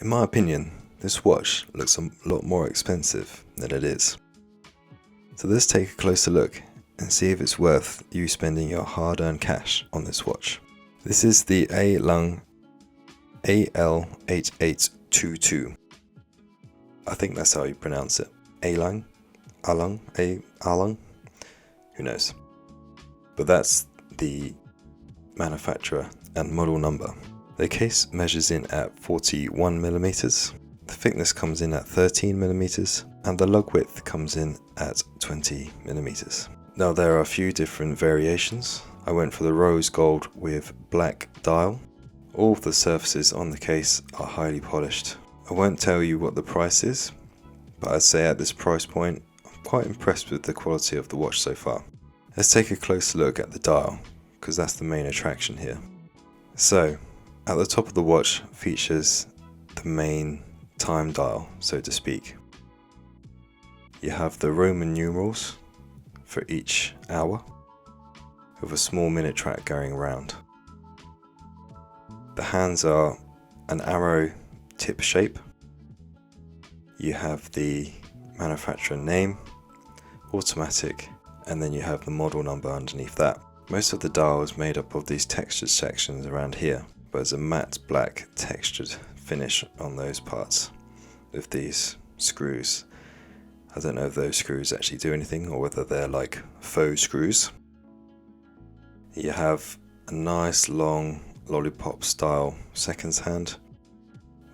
In my opinion, this watch looks a lot more expensive than it is. So let's take a closer look and see if it's worth you spending your hard-earned cash on this watch. This is the Ailang AL8822. I think that's how you pronounce it. Ailang? Ailang? Who knows? But that's the manufacturer and model number. The case measures in at 41mm, the thickness comes in at 13mm, and the lug width comes in at 20mm. Now there are a few different variations. I went for the rose gold with black dial. All of the surfaces on the case are highly polished. I won't tell you what the price is, but I'd say at this price point, I'm quite impressed with the quality of the watch so far. Let's take a closer look at the dial, because that's the main attraction here. So, at the top of the watch features the main time dial, so to speak. You have the Roman numerals for each hour, with a small minute track going around. The hands are an arrow tip shape. You have the manufacturer name, automatic, and then you have the model number underneath that. Most of the dial is made up of these textured sections around here, but there's a matte black textured finish on those parts with these screws. I don't know if those screws actually do anything or whether they're like faux screws. You have a nice long lollipop style seconds hand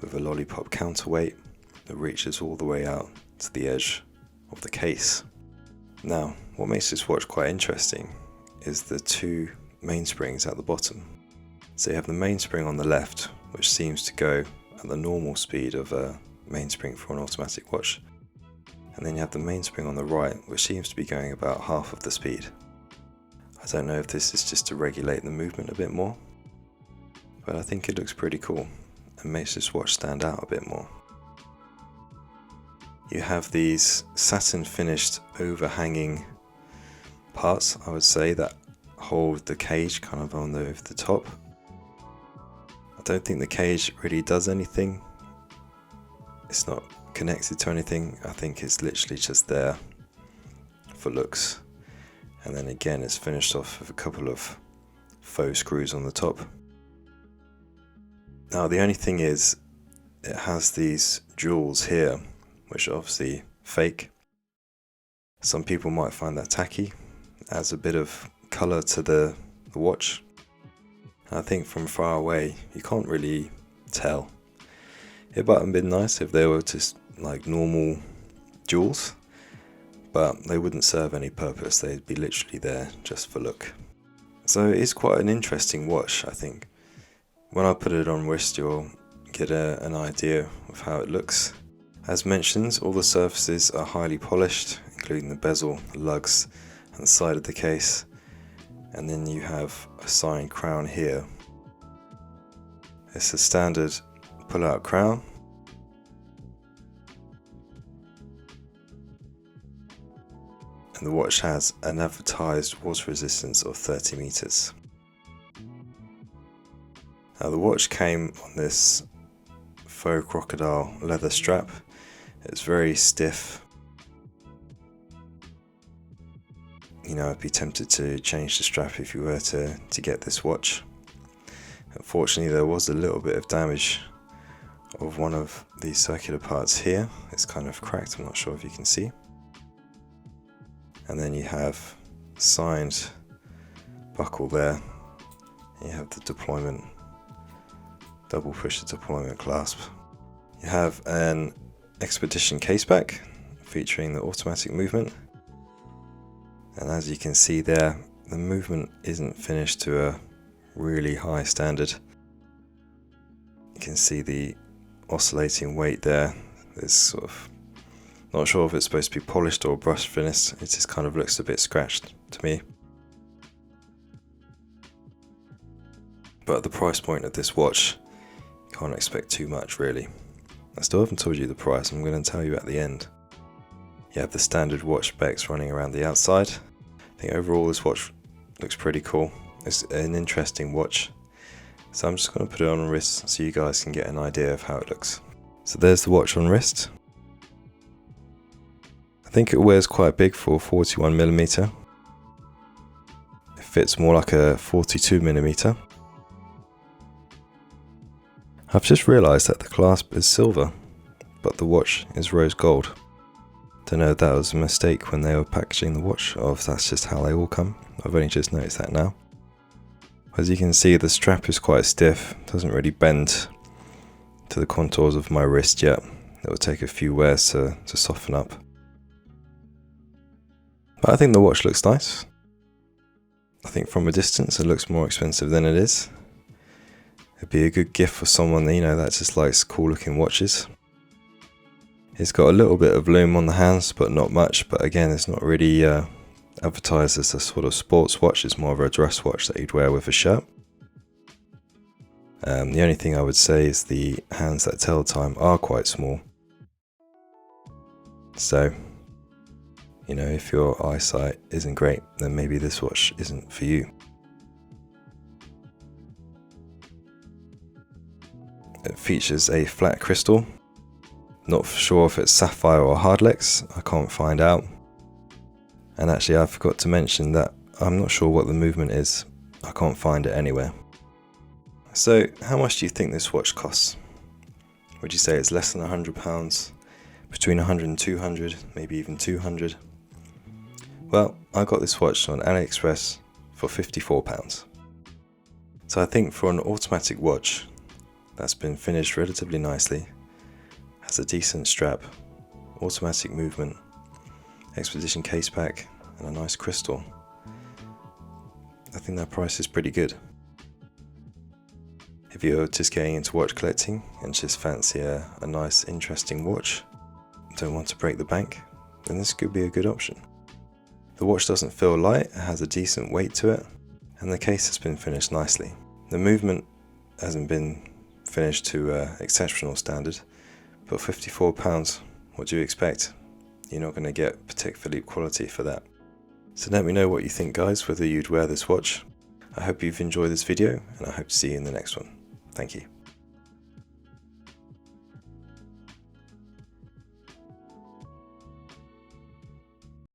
with a lollipop counterweight that reaches all the way out to the edge of the case. Now, what makes this watch quite interesting is the two mainsprings at the bottom. So you have the mainspring on the left, which seems to go at the normal speed of a mainspring for an automatic watch. And then you have the mainspring on the right, which seems to be going about half of the speed. I don't know if this is just to regulate the movement a bit more, but I think it looks pretty cool and makes this watch stand out a bit more. You have these satin finished overhanging parts, I would say, that hold the cage kind of on the top. I don't think the cage really does anything. It's not connected to anything. I think it's literally just there for looks. And then again, it's finished off with a couple of faux screws on the top. Now the only thing is, it has these jewels here, which are obviously fake. Some people might find that tacky. It adds a bit of colour to the watch. And I think from far away, you can't really tell. It might have been nice if they were just like normal jewels, but they wouldn't serve any purpose. They'd be literally there just for look. So it is quite an interesting watch, I think. When I put it on wrist, you'll get an idea of how it looks. As mentioned, all the surfaces are highly polished, including the bezel, the lugs, and the side of the case. And then you have a signed crown here. It's a standard pull-out crown. And the watch has an advertised water resistance of 30 meters. Now the watch came on this faux crocodile leather strap. It's very stiff. You know, I'd be tempted to change the strap if you were to get this watch. Unfortunately, there was a little bit of damage of one of these circular parts here. It's kind of cracked, I'm not sure if you can see. And then you have signed buckle there. You have the deployment, double pusher deployment clasp. You have an Expedition caseback featuring the automatic movement. And as you can see there, the movement isn't finished to a really high standard. You can see the oscillating weight there. It's sort of, not sure if it's supposed to be polished or brush finished. It just kind of looks a bit scratched to me. But at the price point of this watch, you can't expect too much really. I still haven't told you the price, I'm going to tell you at the end. You have the standard watch specs running around the outside. I think overall this watch looks pretty cool. It's an interesting watch. So I'm just going to put it on wrist so you guys can get an idea of how it looks. So there's the watch on wrist. I think it wears quite big for 41mm. It fits more like a 42mm. I've just realised that the clasp is silver, but the watch is rose gold. Don't know if that was a mistake when they were packaging the watch, or if that's just how they all come. I've only just noticed that now. As you can see, the strap is quite stiff, doesn't really bend to the contours of my wrist yet. It will take a few wears to soften up. But I think the watch looks nice. I think from a distance it looks more expensive than it is. It'd be a good gift for someone, you know, that just likes cool looking watches. It's got a little bit of lume on the hands, but not much. But again, it's not really advertised as a sort of sports watch. It's more of a dress watch that you'd wear with a shirt. The only thing I would say is the hands that tell time are quite small. So, you know, if your eyesight isn't great, then maybe this watch isn't for you. It features a flat crystal. Not sure if it's sapphire or hardlex, I can't find out. And actually I forgot to mention that I'm not sure what the movement is. I can't find it anywhere. So how much do you think this watch costs? Would you say it's less than £100? Between 100 and 200, maybe even 200? Well, I got this watch on AliExpress for £54. So I think for an automatic watch that's been finished relatively nicely, has a decent strap, automatic movement, expedition case pack, and a nice crystal, I think that price is pretty good. If you're just getting into watch collecting and just fancy a nice interesting watch, don't want to break the bank, then this could be a good option. The watch doesn't feel light, it has a decent weight to it, and the case has been finished nicely. The movement hasn't been finished to exceptional standard, but £54, what do you expect? You're not going to get Patek Philippe quality for that. So let me know what you think, guys, whether you'd wear this watch. I hope you've enjoyed this video, and I hope to see you in the next one. Thank you.